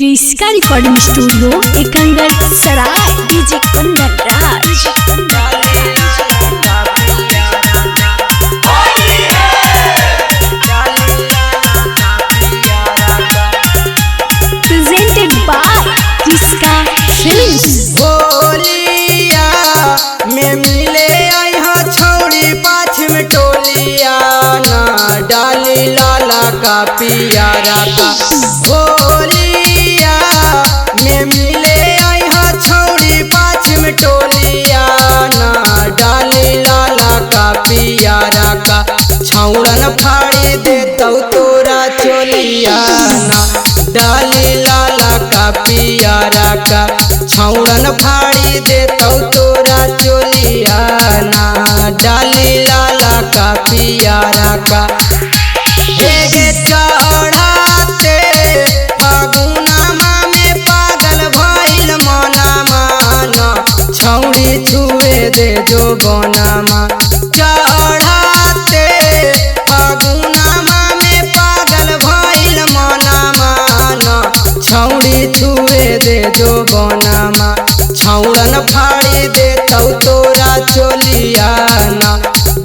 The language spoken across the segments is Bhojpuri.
क्रिस्का recording studio Ekangar Sarai DJ Kandan Raj presented by Kriska Films. होलिया में मिले यहाँ छौड़ी पाछ में टोलिया ना डाली लाला का पियारा का। होलिया में मिले यहाँ छौड़ी पाछ में टोलिया ना डाली लाला का पियारा का। छौड़न फाड़ी देतौ तोरा चोलिया ना डाली लाला का पियारा का। छौड़न फाड़ी देतौ तोरा चोलिया ना डाली लाला का पियारा का। हेगे चढ़ाते फागुनमा में पागल भइल मनमा ना छौड़ी छुए दे जो बनमा। चढ़ाते फागुनमा में पागल भइल मनमा ना छौड़ी छुए दे जो बनमा। छौड़न फाड़ी देतौ तोरा चोलिया ना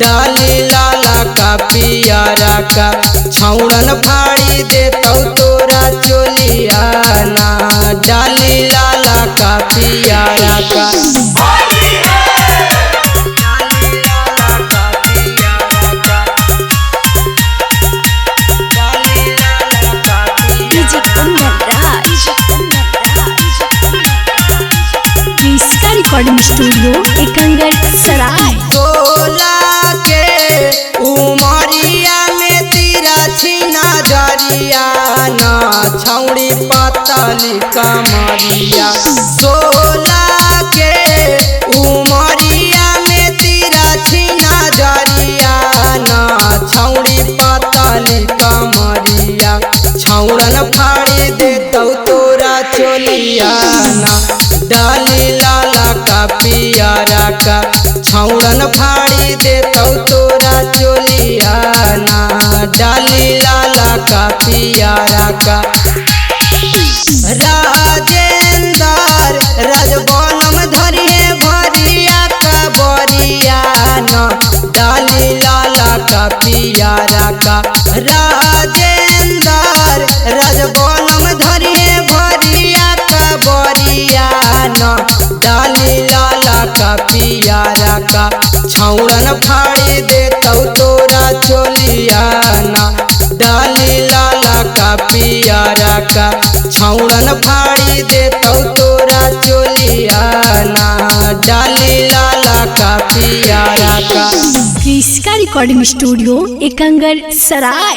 डाली लाला का पियारा का। छौड़न फाड़ी देतौ तोरा चोलिया ना डाली लाला का पियारा का। डीजे कंदन राज क्रिस्का रिकॉर्डिंग स्टूडियो एकंगर सराय। 16 के उमरिया में तेरा छीना जरिया ना छौड़ी पतली कमरिया। 16 के उमरिया में तेरा छीना जरिया ना छौड़ी पतली कमरिया। छौड़न फाड़ी देतौ तोरा चोलिया ना डाली लाला का पियारा का। छौड़न फाड़ी देतौ तोरा चोलिया ना डाली लाला का पियारा का। राजेंदर राजबनम धरिए भरिया का बरिया ना डाली लाला का पियारा का। राजेंदर राजबनम धरिए भरिया का बरिया ना डाली लाला का पियारा का। छौड़न फाड़ी देतौ तोरा चोलिया ना डाली लाला का पियारा का। छौड़न फाड़ी देतौ तोरा चोलिया ना डाली लाला का पियारा का। क्रिस्का रिकॉर्डिंग स्टूडियो एकंगर सराय।